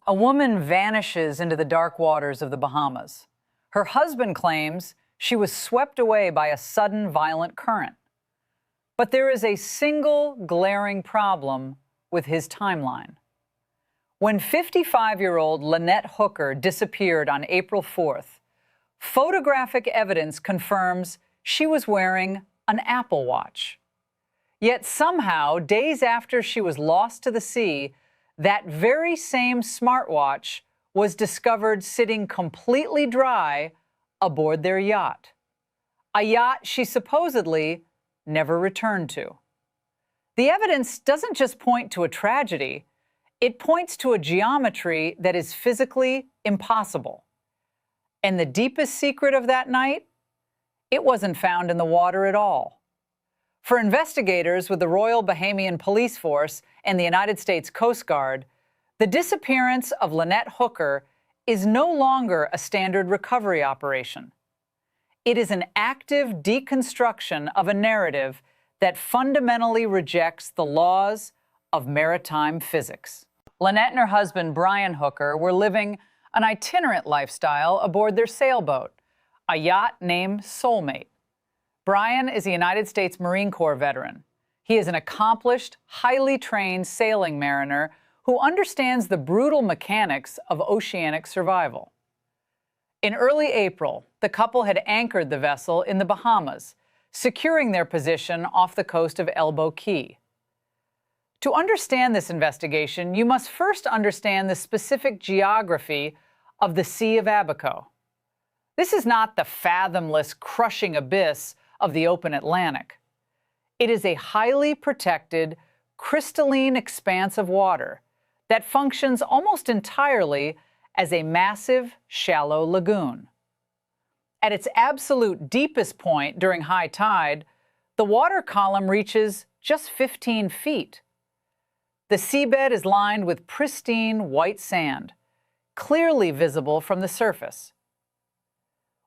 A woman vanishes into the dark waters of the Bahamas. Her husband claims she was swept away by a sudden violent current. But there is a single glaring problem with his timeline. When 55-year-old Lynette Hooker disappeared on April 4th, photographic evidence confirms she was wearing an Apple Watch. Yet somehow, days after she was lost to the sea, that very same smartwatch was discovered sitting completely dry aboard their yacht. A yacht she supposedly never returned to. The evidence doesn't just point to a tragedy, it points to a geometry that is physically impossible. And the deepest secret of that night? It wasn't found in the water at all. For investigators with the Royal Bahamian Police Force and the United States Coast Guard, the disappearance of Lynette Hooker is no longer a standard recovery operation. It is an active deconstruction of a narrative that fundamentally rejects the laws of maritime physics. Lynette and her husband, Brian Hooker, were living an itinerant lifestyle aboard their sailboat, a yacht named Soulmate. Brian is a United States Marine Corps veteran. He is an accomplished, highly trained sailing mariner who understands the brutal mechanics of oceanic survival. In early April, the couple had anchored the vessel in the Bahamas, securing their position off the coast of Elbow Key. To understand this investigation, you must first understand the specific geography of the Sea of Abaco. This is not the fathomless, crushing abyss of the open Atlantic. It is a highly protected, crystalline expanse of water that functions almost entirely as a massive, shallow lagoon. At its absolute deepest point during high tide, the water column reaches just 15 feet. The seabed is lined with pristine white sand, clearly visible from the surface.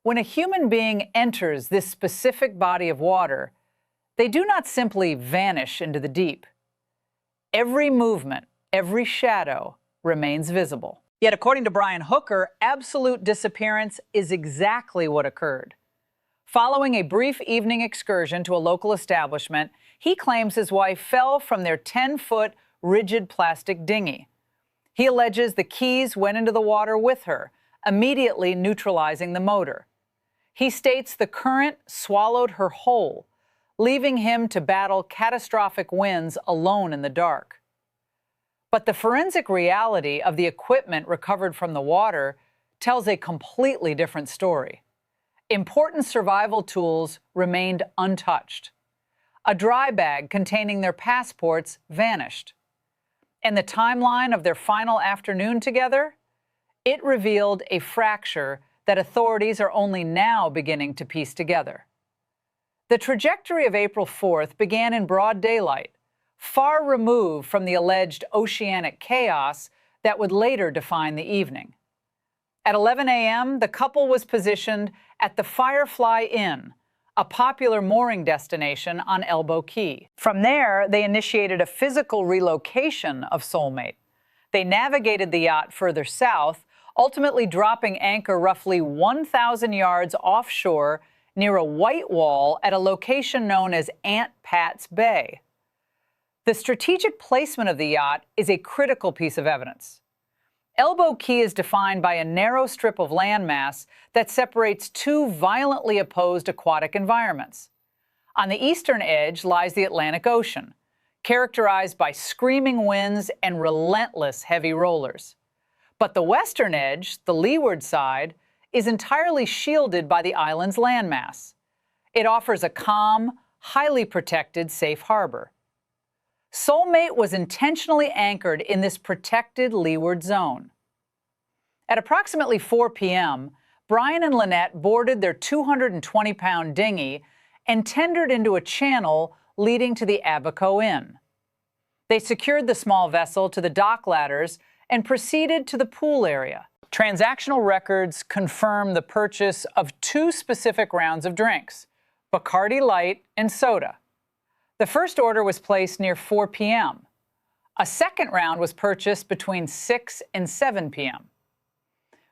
When a human being enters this specific body of water, they do not simply vanish into the deep. Every movement, every shadow remains visible. Yet, according to Brian Hooker, absolute disappearance is exactly what occurred. Following a brief evening excursion to a local establishment, he claims his wife fell from their 10-foot rigid plastic dinghy. He alleges the keys went into the water with her, immediately neutralizing the motor. He states the current swallowed her whole, leaving him to battle catastrophic winds alone in the dark. But the forensic reality of the equipment recovered from the water tells a completely different story. Important survival tools remained untouched. A dry bag containing their passports vanished. And the timeline of their final afternoon together? It revealed a fracture that authorities are only now beginning to piece together. The trajectory of April 4th began in broad daylight, far removed from the alleged oceanic chaos that would later define the evening. At 11 a.m., the couple was positioned at the Firefly Inn, a popular mooring destination on Elbow Key. From there, they initiated a physical relocation of Soulmate. They navigated the yacht further south, ultimately dropping anchor roughly 1,000 yards offshore near a white wall at a location known as Aunt Pat's Bay. The strategic placement of the yacht is a critical piece of evidence. Elbow Key is defined by a narrow strip of landmass that separates two violently opposed aquatic environments. On the eastern edge lies the Atlantic Ocean, characterized by screaming winds and relentless heavy rollers. But the western edge, the leeward side, is entirely shielded by the island's landmass. It offers a calm, highly protected safe harbor. Soulmate was intentionally anchored in this protected leeward zone. At approximately 4 p.m., Brian and Lynette boarded their 220-pound dinghy and tendered into a channel leading to the Abaco Inn. They secured the small vessel to the dock ladders and proceeded to the pool area. Transactional records confirm the purchase of two specific rounds of drinks, Bacardi Light and soda. The first order was placed near 4 p.m. A second round was purchased between 6 and 7 p.m.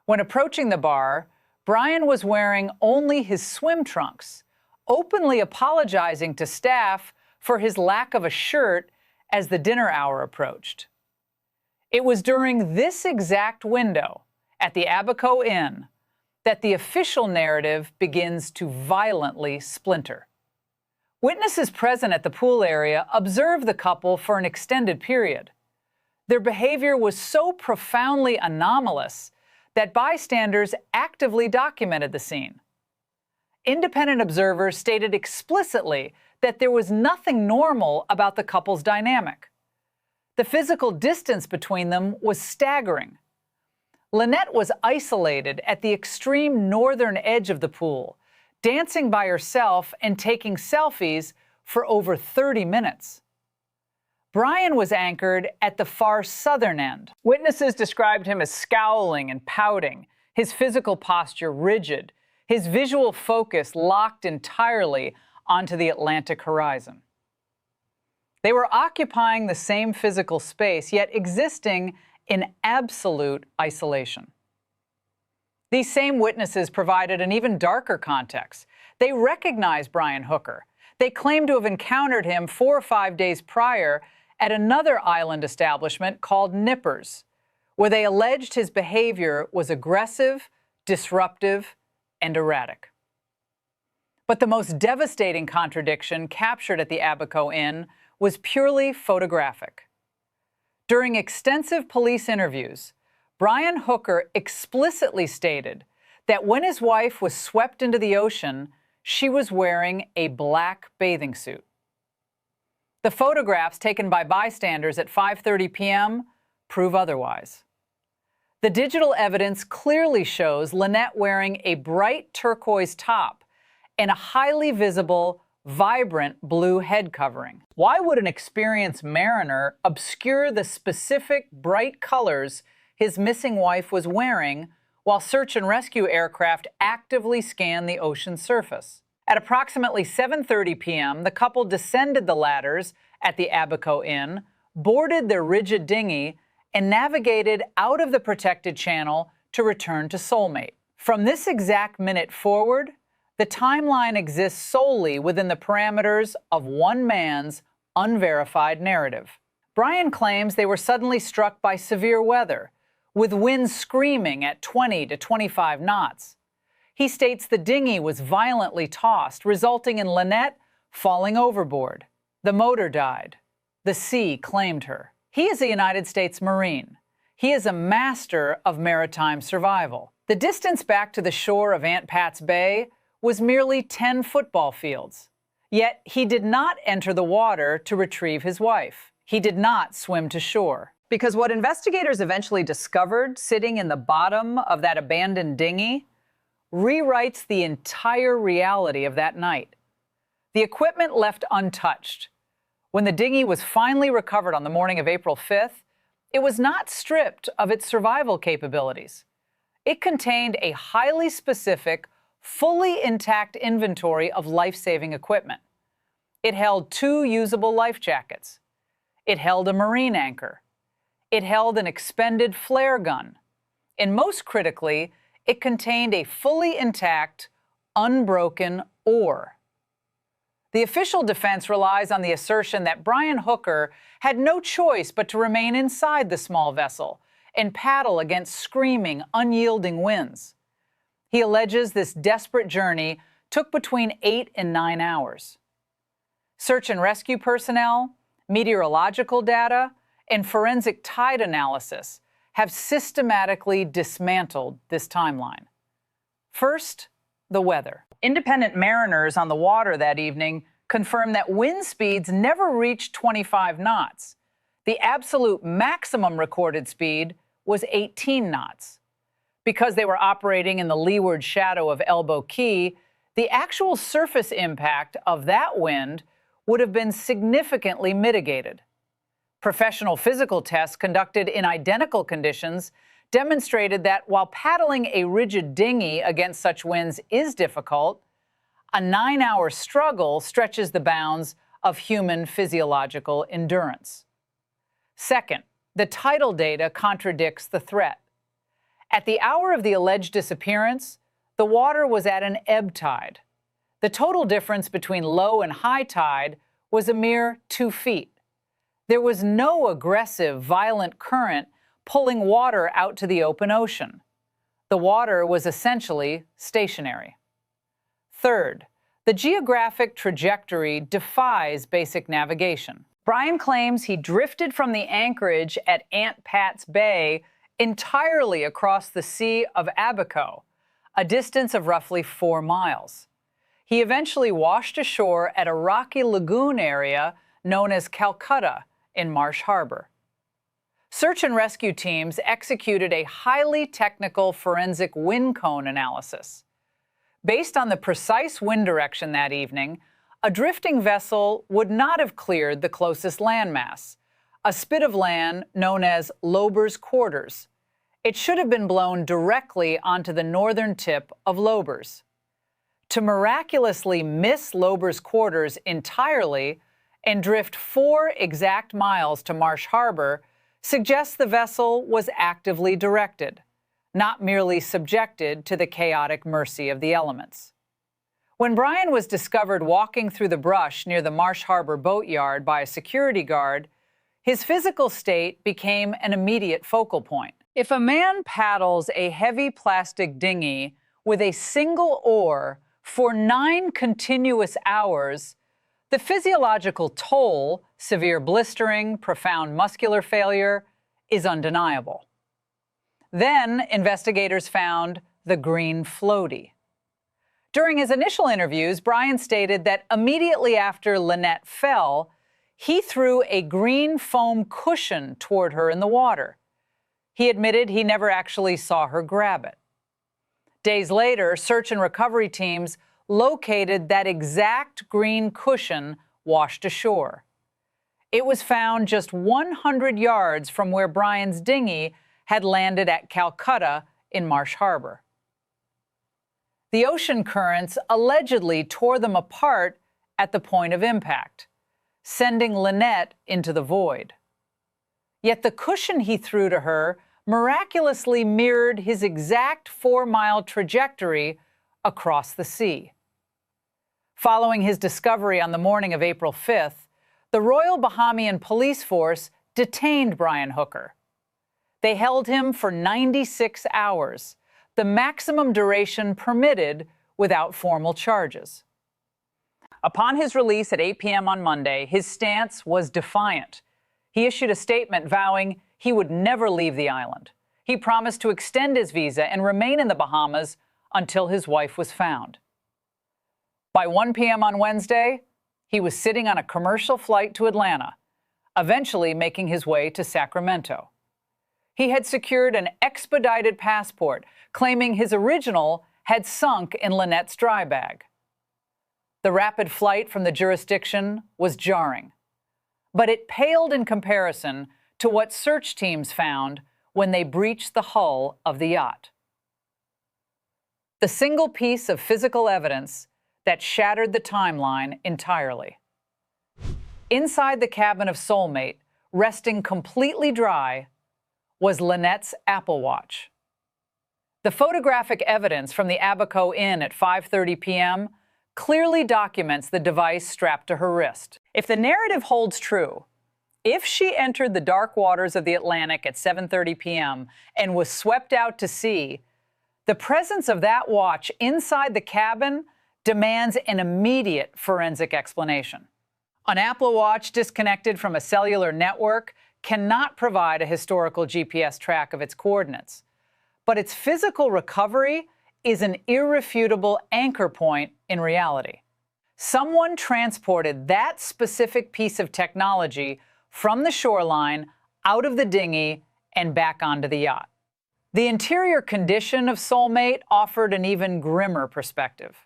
When approaching the bar, Brian was wearing only his swim trunks, openly apologizing to staff for his lack of a shirt as the dinner hour approached. It was during this exact window at the Abaco Inn that the official narrative begins to violently splinter. Witnesses present at the pool area observed the couple for an extended period. Their behavior was so profoundly anomalous that bystanders actively documented the scene. Independent observers stated explicitly that there was nothing normal about the couple's dynamic. The physical distance between them was staggering. Lynette was isolated at the extreme northern edge of the pool, dancing by herself and taking selfies for over 30 minutes. Brian was anchored at the far southern end. Witnesses described him as scowling and pouting, his physical posture rigid, his visual focus locked entirely onto the Atlantic horizon. They were occupying the same physical space, yet existing in absolute isolation. These same witnesses provided an even darker context. They recognized Brian Hooker. They claimed to have encountered him 4 or 5 days prior at another island establishment called Nippers, where they alleged his behavior was aggressive, disruptive, and erratic. But the most devastating contradiction captured at the Abaco Inn was purely photographic. During extensive police interviews, Brian Hooker explicitly stated that when his wife was swept into the ocean, she was wearing a black bathing suit. The photographs taken by bystanders at 5:30 p.m. prove otherwise. The digital evidence clearly shows Lynette wearing a bright turquoise top and a highly visible, vibrant blue head covering. Why would an experienced mariner obscure the specific bright colors his missing wife was wearing while search and rescue aircraft actively scanned the ocean surface? At approximately 7:30 p.m., the couple descended the ladders at the Abaco Inn, boarded their rigid dinghy, and navigated out of the protected channel to return to Soulmate. From this exact minute forward, the timeline exists solely within the parameters of one man's unverified narrative. Brian claims they were suddenly struck by severe weather, with winds screaming at 20 to 25 knots. He states the dinghy was violently tossed, resulting in Lynette falling overboard. The motor died. The sea claimed her. He is a United States Marine. He is a master of maritime survival. The distance back to the shore of Aunt Pat's Bay was merely 10 football fields. Yet he did not enter the water to retrieve his wife. He did not swim to shore. Because what investigators eventually discovered sitting in the bottom of that abandoned dinghy rewrites the entire reality of that night. The equipment left untouched. When the dinghy was finally recovered on the morning of April 5th, it was not stripped of its survival capabilities. It contained a highly specific, fully intact inventory of life-saving equipment. It held 2 usable life jackets. It held a marine anchor. It held an expended flare gun. And most critically, it contained a fully intact, unbroken oar. The official defense relies on the assertion that Brian Hooker had no choice but to remain inside the small vessel and paddle against screaming, unyielding winds. He alleges this desperate journey took between 8 and 9 hours. Search and rescue personnel, meteorological data, and forensic tide analysis have systematically dismantled this timeline. First, the weather. Independent mariners on the water that evening confirmed that wind speeds never reached 25 knots. The absolute maximum recorded speed was 18 knots. Because they were operating in the leeward shadow of Elbow Key, the actual surface impact of that wind would have been significantly mitigated. Professional physical tests conducted in identical conditions demonstrated that while paddling a rigid dinghy against such winds is difficult, a 9-hour struggle stretches the bounds of human physiological endurance. Second, the tidal data contradicts the threat. At the hour of the alleged disappearance, the water was at an ebb tide. The total difference between low and high tide was a mere 2 feet. There was no aggressive, violent current pulling water out to the open ocean. The water was essentially stationary. Third, the geographic trajectory defies basic navigation. Brian claims he drifted from the anchorage at Aunt Pat's Bay entirely across the Sea of Abaco, a distance of roughly 4 miles. He eventually washed ashore at a rocky lagoon area known as Calcutta in Marsh Harbor. Search and rescue teams executed a highly technical forensic wind cone analysis. Based on the precise wind direction that evening, a drifting vessel would not have cleared the closest landmass, a spit of land known as Lobers Quarters. It should have been blown directly onto the northern tip of Lobers. To miraculously miss Lobers Quarters entirely and drift 4 exact miles to Marsh Harbor suggests the vessel was actively directed, not merely subjected to the chaotic mercy of the elements. When Brian was discovered walking through the brush near the Marsh Harbor boatyard by a security guard, his physical state became an immediate focal point. If a man paddles a heavy plastic dinghy with a single oar for 9 continuous hours, the physiological toll, severe blistering, profound muscular failure, is undeniable. Then investigators found the green floaty. During his initial interviews, Brian stated that immediately after Lynette fell, he threw a green foam cushion toward her in the water. He admitted he never actually saw her grab it. Days later, search and recovery teams located that exact green cushion washed ashore. It was found just 100 yards from where Brian's dinghy had landed at Calcutta in Marsh Harbor. The ocean currents allegedly tore them apart at the point of impact, sending Lynette into the void. Yet the cushion he threw to her miraculously mirrored his exact 4-mile trajectory across the sea. Following his discovery on the morning of April 5th, the Royal Bahamian Police Force detained Brian Hooker. They held him for 96 hours, the maximum duration permitted without formal charges. Upon his release at 8 p.m. on Monday, his stance was defiant. He issued a statement vowing he would never leave the island. He promised to extend his visa and remain in the Bahamas until his wife was found. By 1 p.m. on Wednesday, he was sitting on a commercial flight to Atlanta, eventually making his way to Sacramento. He had secured an expedited passport, claiming his original had sunk in Lynette's dry bag. The rapid flight from the jurisdiction was jarring, but it paled in comparison to what search teams found when they breached the hull of the yacht. The single piece of physical evidence that shattered the timeline entirely. Inside the cabin of Soulmate, resting completely dry, was Lynette's Apple Watch. The photographic evidence from the Abaco Inn at 5:30 p.m. clearly documents the device strapped to her wrist. If the narrative holds true, if she entered the dark waters of the Atlantic at 7:30 p.m. and was swept out to sea, the presence of that watch inside the cabin demands an immediate forensic explanation. An Apple Watch disconnected from a cellular network cannot provide a historical GPS track of its coordinates, but its physical recovery is an irrefutable anchor point in reality. Someone transported that specific piece of technology from the shoreline, out of the dinghy, and back onto the yacht. The interior condition of Soulmate offered an even grimmer perspective.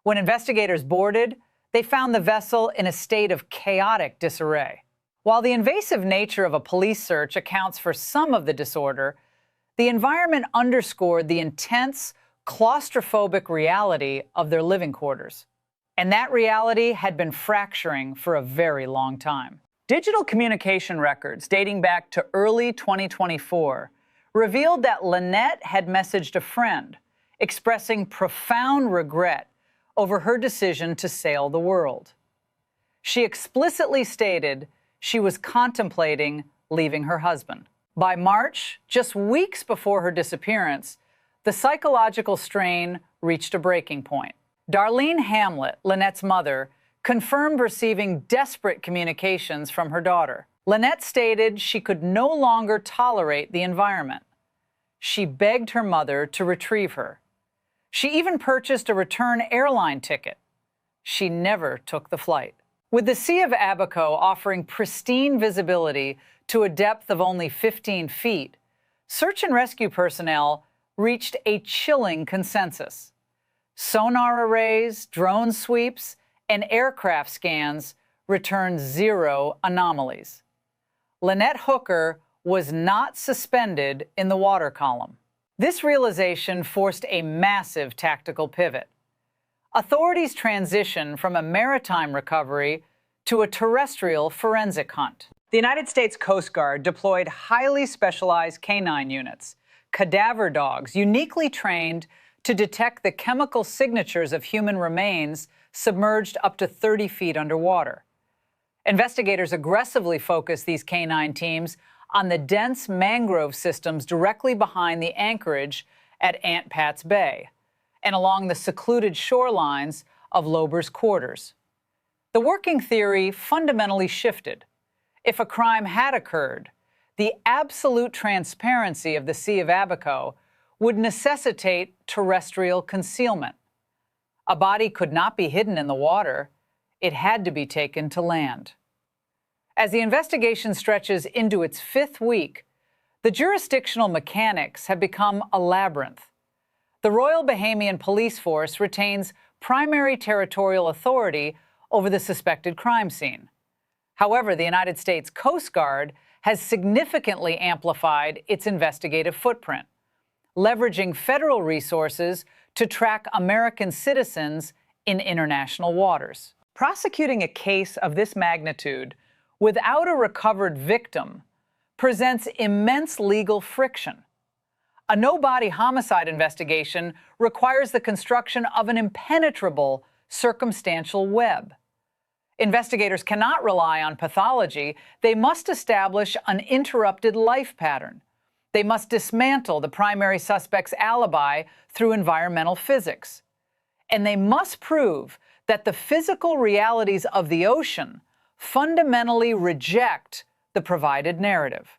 When investigators boarded, they found the vessel in a state of chaotic disarray. While the invasive nature of a police search accounts for some of the disorder, the environment underscored the intense, claustrophobic reality of their living quarters. And that reality had been fracturing for a very long time. Digital communication records dating back to early 2024 revealed that Lynette had messaged a friend expressing profound regret over her decision to sail the world. She explicitly stated she was contemplating leaving her husband. By March, just weeks before her disappearance, the psychological strain reached a breaking point. Darlene Hamlet, Lynette's mother, confirmed receiving desperate communications from her daughter. Lynette stated she could no longer tolerate the environment. She begged her mother to retrieve her. She even purchased a return airline ticket. She never took the flight. With the Sea of Abaco offering pristine visibility to a depth of only 15 feet, search and rescue personnel reached a chilling consensus. Sonar arrays, drone sweeps, and aircraft scans returned 0 anomalies. Lynette Hooker was not suspended in the water column. This realization forced a massive tactical pivot. Authorities transitioned from a maritime recovery to a terrestrial forensic hunt. The United States Coast Guard deployed highly specialized canine units, cadaver dogs uniquely trained to detect the chemical signatures of human remains submerged up to 30 feet underwater. Investigators aggressively focused these canine teams on the dense mangrove systems directly behind the anchorage at Aunt Pat's Bay and along the secluded shorelines of Lobers quarters. The working theory fundamentally shifted. If a crime had occurred, the absolute transparency of the Sea of Abaco would necessitate terrestrial concealment. A body could not be hidden in the water. It had to be taken to land. As the investigation stretches into its 5th week, the jurisdictional mechanics have become a labyrinth. The Royal Bahamian Police Force retains primary territorial authority over the suspected crime scene. However, the United States Coast Guard has significantly amplified its investigative footprint, leveraging federal resources to track American citizens in international waters. Prosecuting a case of this magnitude without a recovered victim presents immense legal friction. A no-body homicide investigation requires the construction of an impenetrable circumstantial web. Investigators cannot rely on pathology. They must establish an interrupted life pattern. They must dismantle the primary suspect's alibi through environmental physics. And they must prove that the physical realities of the ocean fundamentally reject the provided narrative.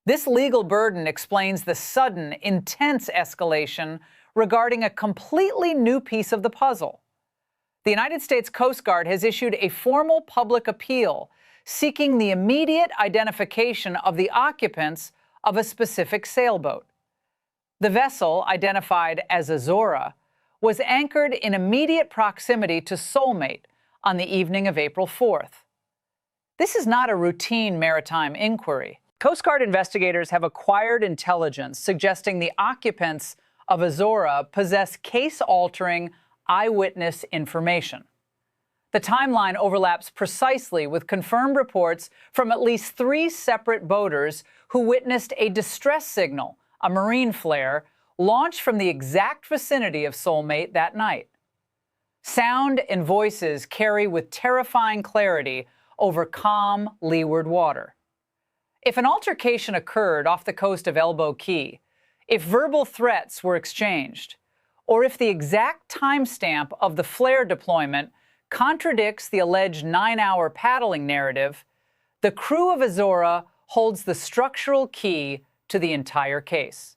This legal burden explains the sudden, intense escalation regarding a completely new piece of the puzzle. The United States Coast Guard has issued a formal public appeal seeking the immediate identification of the occupants of a specific sailboat. The vessel, identified as Azora, was anchored in immediate proximity to Soulmate on the evening of April 4th. This is not a routine maritime inquiry. Coast Guard investigators have acquired intelligence suggesting the occupants of Azora possess case-altering eyewitness information. The timeline overlaps precisely with confirmed reports from at least 3 separate boaters who witnessed a distress signal, a marine flare, launched from the exact vicinity of Soulmate that night. Sound and voices carry with terrifying clarity over calm leeward water. If an altercation occurred off the coast of Elbow Key, if verbal threats were exchanged, or if the exact timestamp of the flare deployment contradicts the alleged 9-hour paddling narrative, the crew of Azora holds the structural key to the entire case.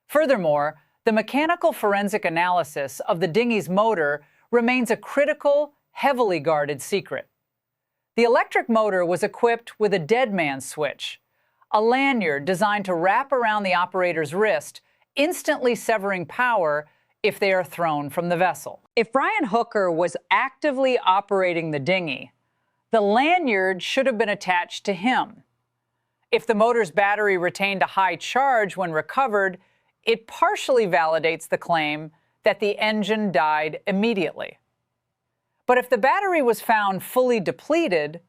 Furthermore, the mechanical forensic analysis of the dinghy's motor remains a critical, heavily guarded secret. The electric motor was equipped with a dead man's switch, a lanyard designed to wrap around the operator's wrist, instantly severing power if they are thrown from the vessel. If Brian Hooker was actively operating the dinghy, the lanyard should have been attached to him. If the motor's battery retained a high charge when recovered, it partially validates the claim that the engine died immediately. But if the battery was found fully depleted,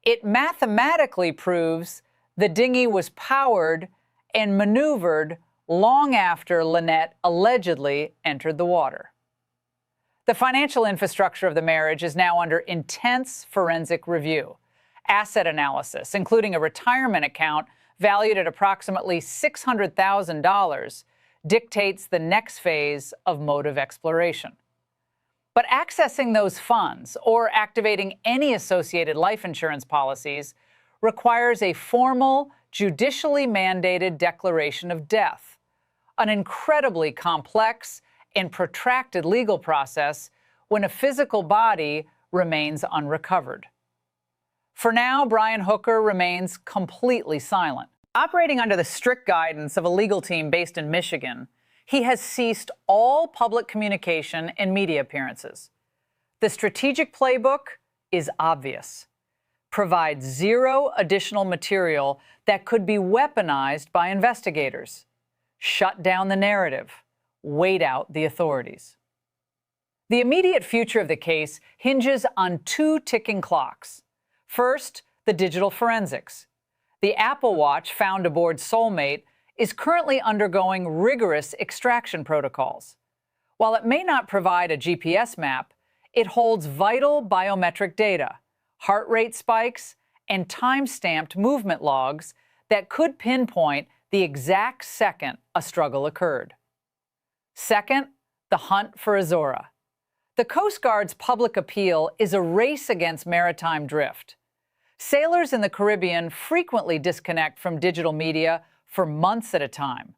It mathematically proves the dinghy was powered and maneuvered long after Lynette allegedly entered the water. The financial infrastructure of the marriage is now under intense forensic review. Asset analysis, including a retirement account valued at approximately $600,000, dictates the next phase of motive exploration. But accessing those funds or activating any associated life insurance policies requires a formal, judicially mandated declaration of death, an incredibly complex and protracted legal process when a physical body remains unrecovered. For now, Brian Hooker remains completely silent. Operating under the strict guidance of a legal team based in Michigan, he has ceased all public communication and media appearances. The strategic playbook is obvious. Provide zero additional material that could be weaponized by investigators. Shut down the narrative. Wait out the authorities. The immediate future of the case hinges on two ticking clocks. First, the digital forensics. The Apple Watch found aboard Soulmate is currently undergoing rigorous extraction protocols. While it may not provide a GPS map, it holds vital biometric data, heart rate spikes, and time-stamped movement logs that could pinpoint the exact second a struggle occurred. Second, the hunt for Azora. The Coast Guard's public appeal is a race against maritime drift. Sailors in the Caribbean frequently disconnect from digital media for months at a time.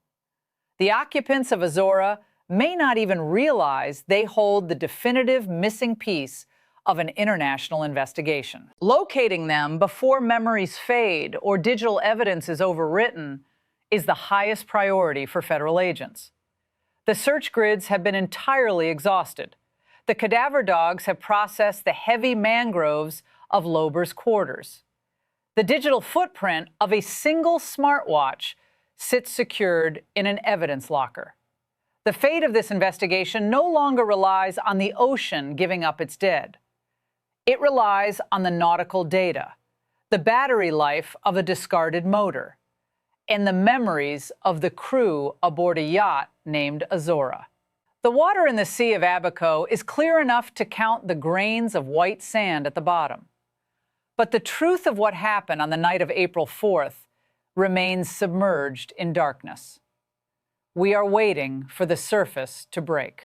The occupants of Azora may not even realize they hold the definitive missing piece of an international investigation. Locating them before memories fade or digital evidence is overwritten is the highest priority for federal agents. The search grids have been entirely exhausted. The cadaver dogs have processed the heavy mangroves of Lobers' quarters. The digital footprint of a single smartwatch sits secured in an evidence locker. The fate of this investigation no longer relies on the ocean giving up its dead. It relies on the nautical data, the battery life of a discarded motor, and the memories of the crew aboard a yacht named Azora. The water in the Sea of Abaco is clear enough to count the grains of white sand at the bottom. But the truth of what happened on the night of April 4th remains submerged in darkness. We are waiting for the surface to break.